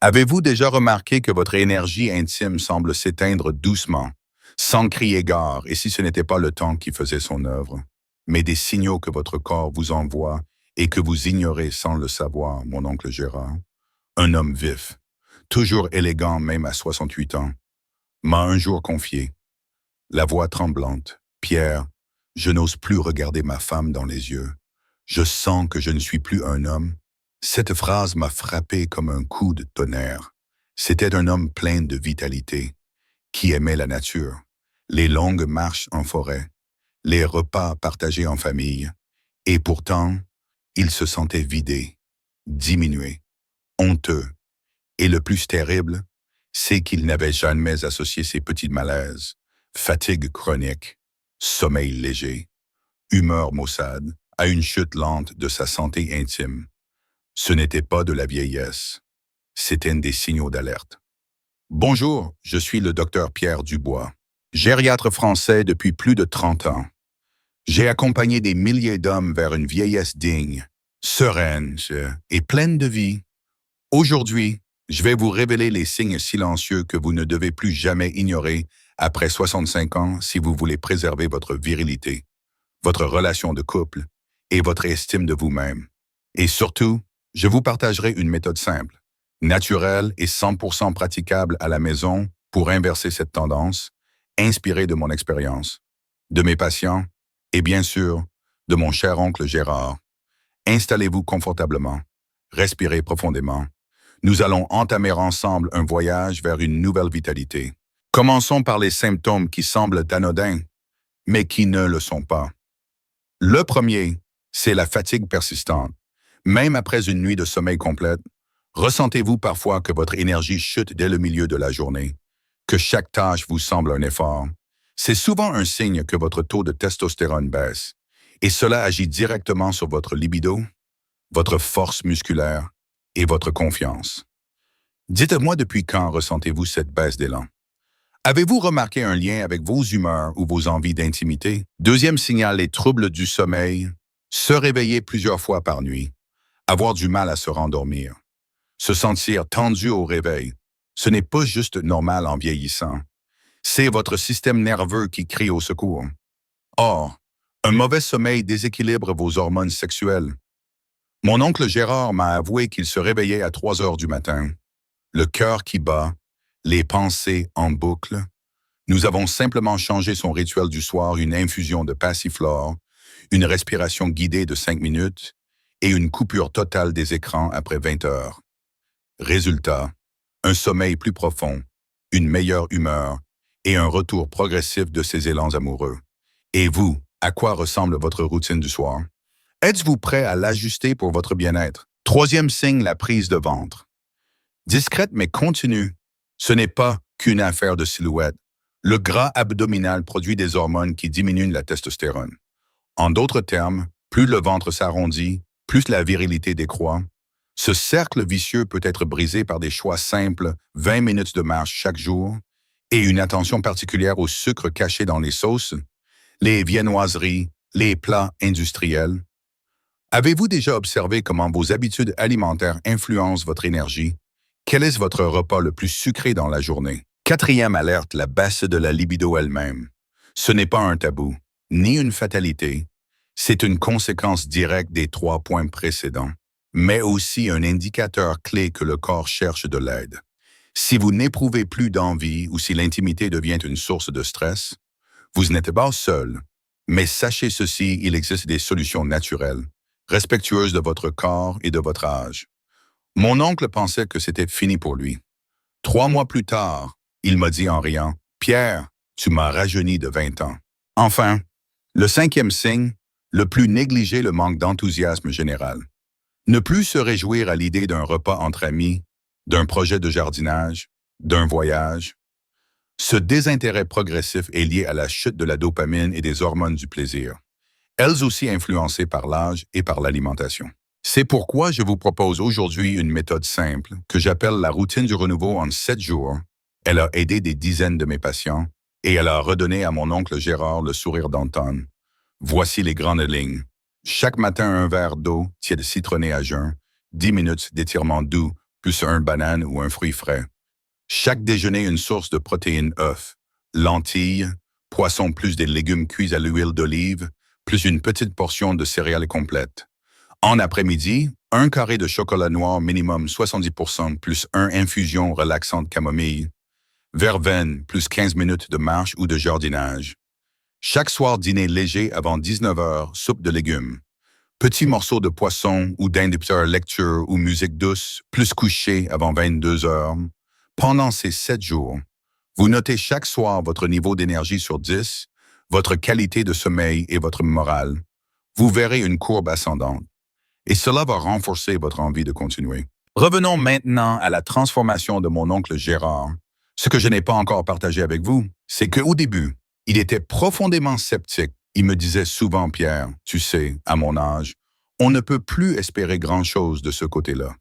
Avez-vous déjà remarqué que votre énergie intime semble s'éteindre doucement, sans crier gare, et si ce n'était pas le temps qui faisait son œuvre, mais des signaux que votre corps vous envoie et que vous ignorez sans le savoir, mon oncle Gérard? Un homme vif, toujours élégant même à 68 ans, m'a un jour confié, la voix tremblante: Pierre, je n'ose plus regarder ma femme dans les yeux. Je sens que je ne suis plus un homme. Cette phrase m'a frappé comme un coup de tonnerre. C'était un homme plein de vitalité, qui aimait la nature, les longues marches en forêt, les repas partagés en famille, et pourtant, il se sentait vidé, diminué, honteux, et le plus terrible, c'est qu'il n'avait jamais associé ces petits malaises, fatigue chronique, sommeil léger, humeur maussade, à une chute lente de sa santé intime. Ce n'était pas de la vieillesse, c'était des signaux d'alerte. Bonjour, je suis le docteur Pierre Dubois, gériatre français depuis plus de 30 ans. J'ai accompagné des milliers d'hommes vers une vieillesse digne, sereine et pleine de vie. Aujourd'hui, je vais vous révéler les signes silencieux que vous ne devez plus jamais ignorer après 65 ans si vous voulez préserver votre virilité, votre relation de couple et votre estime de vous-même. Et surtout, je vous partagerai une méthode simple, naturelle et 100% praticable à la maison pour inverser cette tendance, inspirée de mon expérience, de mes patients et bien sûr, de mon cher oncle Gérard. Installez-vous confortablement, respirez profondément. Nous allons entamer ensemble un voyage vers une nouvelle vitalité. Commençons par les symptômes qui semblent anodins, mais qui ne le sont pas. Le premier, c'est la fatigue persistante. Même après une nuit de sommeil complète, ressentez-vous parfois que votre énergie chute dès le milieu de la journée, que chaque tâche vous semble un effort. C'est souvent un signe que votre taux de testostérone baisse, et cela agit directement sur votre libido, votre force musculaire et votre confiance. Dites-moi depuis quand ressentez-vous cette baisse d'élan? Avez-vous remarqué un lien avec vos humeurs ou vos envies d'intimité? Deuxième signal, les troubles du sommeil. Se réveiller plusieurs fois par nuit. Avoir du mal à se rendormir. Se sentir tendu au réveil. Ce n'est pas juste normal en vieillissant. C'est votre système nerveux qui crie au secours. Or, un mauvais sommeil déséquilibre vos hormones sexuelles. Mon oncle Gérard m'a avoué qu'il se réveillait à 3 heures du matin. Le cœur qui bat, les pensées en boucle. Nous avons simplement changé son rituel du soir, une infusion de passiflore, une respiration guidée de 5 minutes et une coupure totale des écrans après 20 heures. Résultat, un sommeil plus profond, une meilleure humeur et un retour progressif de ses élans amoureux. Et vous, à quoi ressemble votre routine du soir? Êtes-vous prêt à l'ajuster pour votre bien-être? Troisième signe, la prise de ventre. Discrète mais continue, ce n'est pas qu'une affaire de silhouette. Le gras abdominal produit des hormones qui diminuent la testostérone. En d'autres termes, plus le ventre s'arrondit, plus la virilité décroît. Ce cercle vicieux peut être brisé par des choix simples, 20 minutes de marche chaque jour, et une attention particulière au sucre caché dans les sauces, les viennoiseries, les plats industriels. Avez-vous déjà observé comment vos habitudes alimentaires influencent votre énergie? Quel est votre repas le plus sucré dans la journée? Quatrième alerte, la baisse de la libido elle-même. Ce n'est pas un tabou, ni une fatalité. C'est une conséquence directe des 3 points précédents, mais aussi un indicateur clé que le corps cherche de l'aide. Si vous n'éprouvez plus d'envie ou si l'intimité devient une source de stress, vous n'êtes pas seul. Mais sachez ceci, il existe des solutions naturelles, respectueuses de votre corps et de votre âge. Mon oncle pensait que c'était fini pour lui. 3 mois plus tard, il m'a dit en riant, « Pierre, tu m'as rajeuni de 20 ans. » Enfin, le cinquième signe, le plus négligé, le manque d'enthousiasme général. Ne plus se réjouir à l'idée d'un repas entre amis, d'un projet de jardinage, d'un voyage. Ce désintérêt progressif est lié à la chute de la dopamine et des hormones du plaisir, elles aussi influencées par l'âge et par l'alimentation. C'est pourquoi je vous propose aujourd'hui une méthode simple que j'appelle la routine du renouveau en 7 jours. Elle a aidé des dizaines de mes patients et elle a redonné à mon oncle Gérard le sourire d'antan. Voici les grandes lignes. Chaque matin, un verre d'eau tiède citronnée à jeun, 10 minutes d'étirement doux plus un banane ou un fruit frais. Chaque déjeuner, une source de protéines œufs, lentilles, poissons plus des légumes cuits à l'huile d'olive, plus une petite portion de céréales complètes. En après-midi, un carré de chocolat noir minimum 70% plus un infusion relaxante camomille. Verveine plus 15 minutes de marche ou de jardinage. Chaque soir, dîner léger avant 19 heures, soupe de légumes. Petits morceaux de poisson ou d'inducteur lecture ou musique douce, plus couché avant 22 heures. Pendant ces 7 jours, vous notez chaque soir votre niveau d'énergie sur 10, votre qualité de sommeil et votre morale. Vous verrez une courbe ascendante. Et cela va renforcer votre envie de continuer. Revenons maintenant à la transformation de mon oncle Gérard. Ce que je n'ai pas encore partagé avec vous, c'est qu'au début, il était profondément sceptique. Il me disait souvent, Pierre, tu sais, à mon âge, on ne peut plus espérer grand-chose de ce côté-là.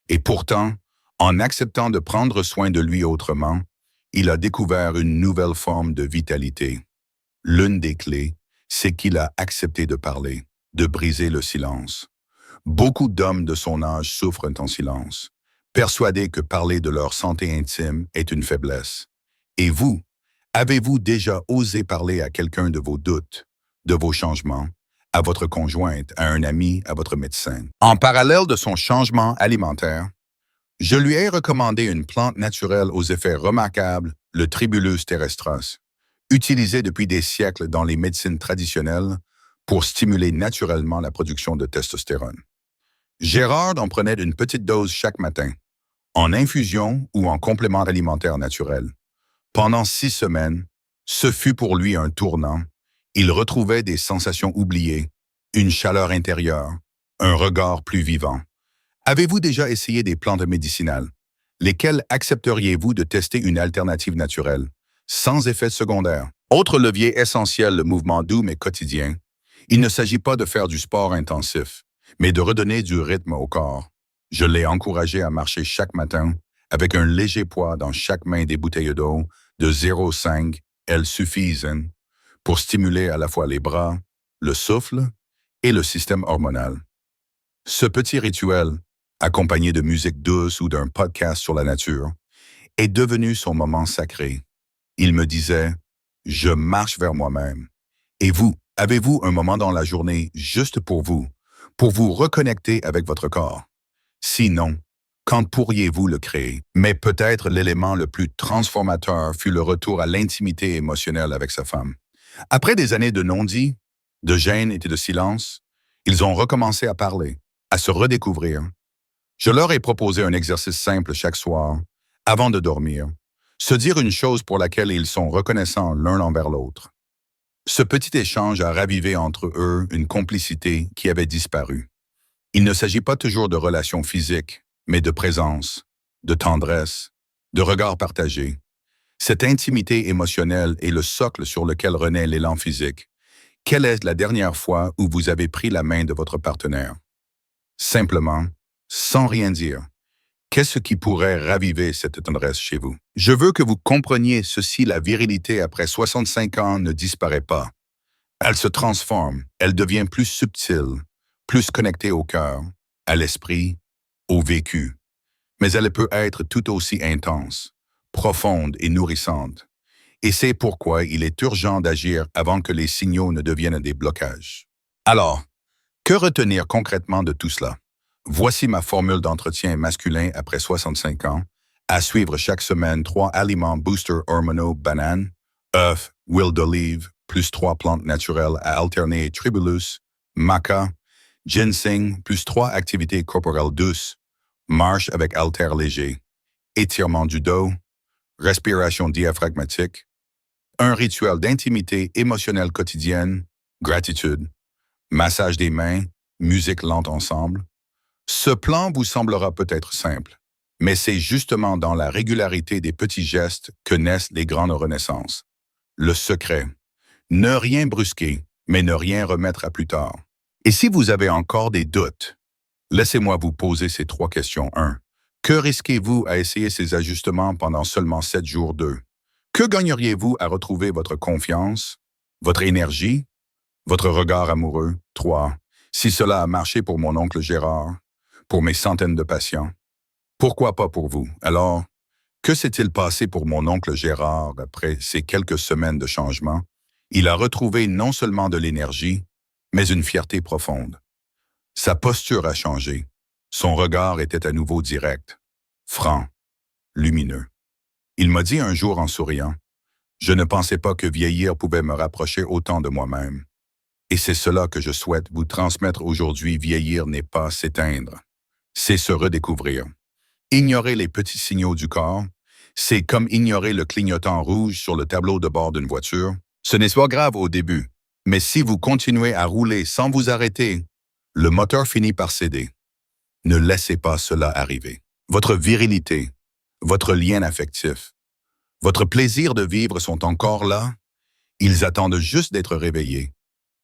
Et pourtant, en acceptant de prendre soin de lui autrement, il a découvert une nouvelle forme de vitalité. L'une des clés, c'est qu'il a accepté de parler, de briser le silence. Beaucoup d'hommes de son âge souffrent en silence, persuadés que parler de leur santé intime est une faiblesse. Et vous, avez-vous déjà osé parler à quelqu'un de vos doutes, de vos changements, à votre conjointe, à un ami, à votre médecin? En parallèle de son changement alimentaire, je lui ai recommandé une plante naturelle aux effets remarquables, le Tribulus terrestras, utilisé depuis des siècles dans les médecines traditionnelles pour stimuler naturellement la production de testostérone. Gérard en prenait une petite dose chaque matin, en infusion ou en complément alimentaire naturel. Pendant 6 semaines, ce fut pour lui un tournant. Il retrouvait des sensations oubliées, une chaleur intérieure, un regard plus vivant. Avez-vous déjà essayé des plantes médicinales? Lesquelles accepteriez-vous de tester une alternative naturelle, sans effet secondaire? Autre levier essentiel, le mouvement doux mais quotidien. Il ne s'agit pas de faire du sport intensif, mais de redonner du rythme au corps. Je l'ai encouragé à marcher chaque matin, avec un léger poids dans chaque main des bouteilles d'eau de 0,5, elles suffisent, pour stimuler à la fois les bras, le souffle et le système hormonal. Ce petit rituel, accompagné de musique douce ou d'un podcast sur la nature, est devenu son moment sacré. Il me disait « Je marche vers moi-même ». Et vous, avez-vous un moment dans la journée juste pour vous reconnecter avec votre corps? Sinon, quand pourriez-vous le créer? Mais peut-être l'élément le plus transformateur fut le retour à l'intimité émotionnelle avec sa femme. Après des années de non-dit, de gêne et de silence, ils ont recommencé à parler, à se redécouvrir. Je leur ai proposé un exercice simple chaque soir, avant de dormir, se dire une chose pour laquelle ils sont reconnaissants l'un envers l'autre. Ce petit échange a ravivé entre eux une complicité qui avait disparu. Il ne s'agit pas toujours de relations physiques, mais de présence, de tendresse, de regards partagés. Cette intimité émotionnelle est le socle sur lequel renaît l'élan physique. Quelle est la dernière fois où vous avez pris la main de votre partenaire? Simplement, sans rien dire. Qu'est-ce qui pourrait raviver cette tendresse chez vous? Je veux que vous compreniez ceci, la virilité après 65 ans ne disparaît pas. Elle se transforme, elle devient plus subtile, plus connectée au cœur, à l'esprit, au vécu. Mais elle peut être tout aussi intense, profonde et nourrissante. Et c'est pourquoi il est urgent d'agir avant que les signaux ne deviennent des blocages. Alors, que retenir concrètement de tout cela? Voici ma formule d'entretien masculin après 65 ans. À suivre chaque semaine 3 aliments booster hormonaux bananes, œufs, huile d'olive, plus 3 plantes naturelles à alterner tribulus, maca, ginseng, plus 3 activités corporelles douces, marche avec haltère léger, étirement du dos, respiration diaphragmatique, un rituel d'intimité émotionnelle quotidienne, gratitude, massage des mains, musique lente ensemble. Ce plan vous semblera peut-être simple, mais c'est justement dans la régularité des petits gestes que naissent les grandes renaissances. Le secret, ne rien brusquer, mais ne rien remettre à plus tard. Et si vous avez encore des doutes, laissez-moi vous poser ces 3 questions. 1. Que risquez-vous à essayer ces ajustements pendant seulement 7 jours? 2. Que gagneriez-vous à retrouver votre confiance, votre énergie, votre regard amoureux? 3. Si cela a marché pour mon oncle Gérard, pour mes centaines de patients, Pourquoi pas pour vous? Alors, que s'est-il passé pour mon oncle Gérard après ces quelques semaines de changement? Il a retrouvé non seulement de l'énergie, mais une fierté profonde. Sa posture a changé. Son regard était à nouveau direct, franc, lumineux. Il m'a dit un jour en souriant, je ne pensais pas que vieillir pouvait me rapprocher autant de moi-même. Et c'est cela que je souhaite vous transmettre aujourd'hui. Vieillir n'est pas s'éteindre, c'est se redécouvrir. Ignorer les petits signaux du corps, c'est comme ignorer le clignotant rouge sur le tableau de bord d'une voiture. Ce n'est pas grave au début, mais si vous continuez à rouler sans vous arrêter, le moteur finit par céder. Ne laissez pas cela arriver. Votre virilité, votre lien affectif, votre plaisir de vivre sont encore là. Ils attendent juste d'être réveillés.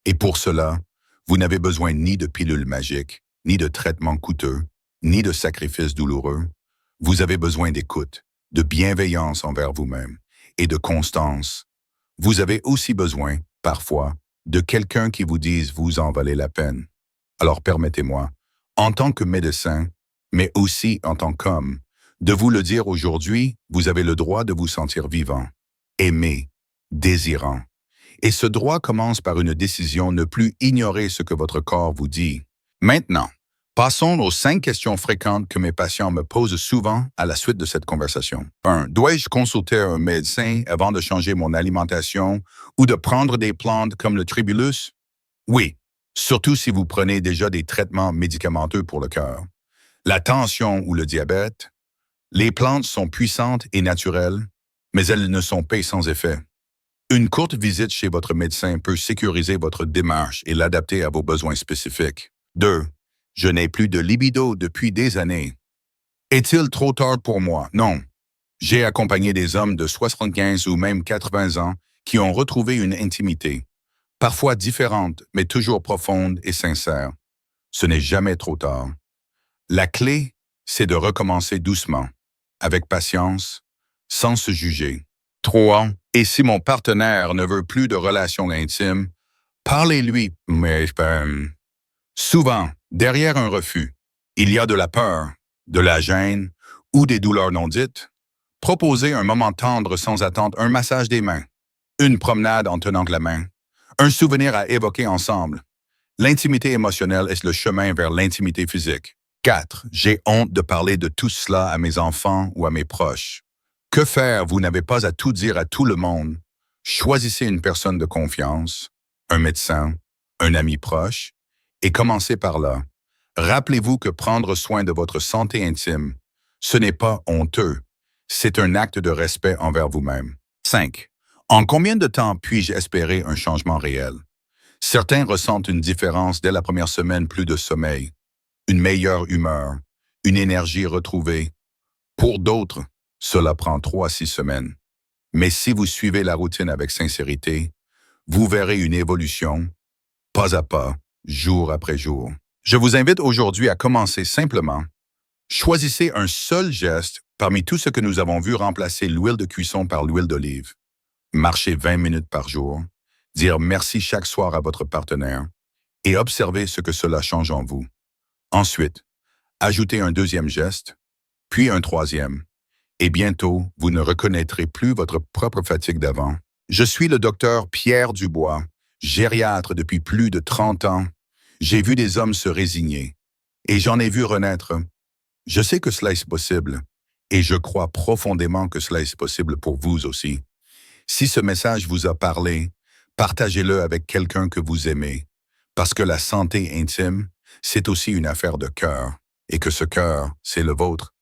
Et pour cela, vous n'avez besoin ni de pilules magiques, ni de traitements coûteux, ni de sacrifices douloureux. Vous avez besoin d'écoute, de bienveillance envers vous-même et de constance. Vous avez aussi besoin, parfois, de quelqu'un qui vous dise « vous en valez la peine ». Alors permettez-moi, en tant que médecin, mais aussi en tant qu'homme, de vous le dire aujourd'hui, vous avez le droit de vous sentir vivant, aimé, désirant. Et ce droit commence par une décision, ne plus ignorer ce que votre corps vous dit. Maintenant, passons aux 5 questions fréquentes que mes patients me posent souvent à la suite de cette conversation. 1. Dois-je consulter un médecin avant de changer mon alimentation ou de prendre des plantes comme le tribulus? Oui, surtout si vous prenez déjà des traitements médicamenteux pour le cœur. La tension ou le diabète, les plantes sont puissantes et naturelles, mais elles ne sont pas sans effet. Une courte visite chez votre médecin peut sécuriser votre démarche et l'adapter à vos besoins spécifiques. 2. Je n'ai plus de libido depuis des années. Est-il trop tard pour moi? Non. J'ai accompagné des hommes de 75 ou même 80 ans qui ont retrouvé une intimité, parfois différente, mais toujours profonde et sincère. Ce n'est jamais trop tard. La clé, c'est de recommencer doucement, avec patience, sans se juger. 3. Et si mon partenaire ne veut plus de relations intimes, parlez-lui, mais souvent, derrière un refus, il y a de la peur, de la gêne ou des douleurs non dites. Proposez un moment tendre sans attendre, un massage des mains, une promenade en tenant la main, un souvenir à évoquer ensemble. L'intimité émotionnelle est le chemin vers l'intimité physique. 4. J'ai honte de parler de tout cela à mes enfants ou à mes proches. Que faire? Vous n'avez pas à tout dire à tout le monde. Choisissez une personne de confiance, un médecin, un ami proche, et commencez par là. Rappelez-vous que prendre soin de votre santé intime, ce n'est pas honteux, c'est un acte de respect envers vous-même. 5. En combien de temps puis-je espérer un changement réel? Certains ressentent une différence dès la première semaine, plus de sommeil, une meilleure humeur, une énergie retrouvée. Pour d'autres, cela prend 3 à 6 semaines. Mais si vous suivez la routine avec sincérité, vous verrez une évolution, pas à pas, jour après jour. Je vous invite aujourd'hui à commencer simplement. Choisissez un seul geste parmi tout ce que nous avons vu remplacer l'huile de cuisson par l'huile d'olive. Marchez 20 minutes par jour, dire merci chaque soir à votre partenaire et observez ce que cela change en vous. Ensuite, ajoutez un deuxième geste, puis un troisième. Et bientôt, vous ne reconnaîtrez plus votre propre fatigue d'avant. Je suis le docteur Pierre Dubois, gériatre depuis plus de 30 ans. J'ai vu des hommes se résigner et j'en ai vu renaître. Je sais que cela est possible et je crois profondément que cela est possible pour vous aussi. Si ce message vous a parlé, partagez-le avec quelqu'un que vous aimez, parce que la santé intime, c'est aussi une affaire de cœur et que ce cœur, c'est le vôtre.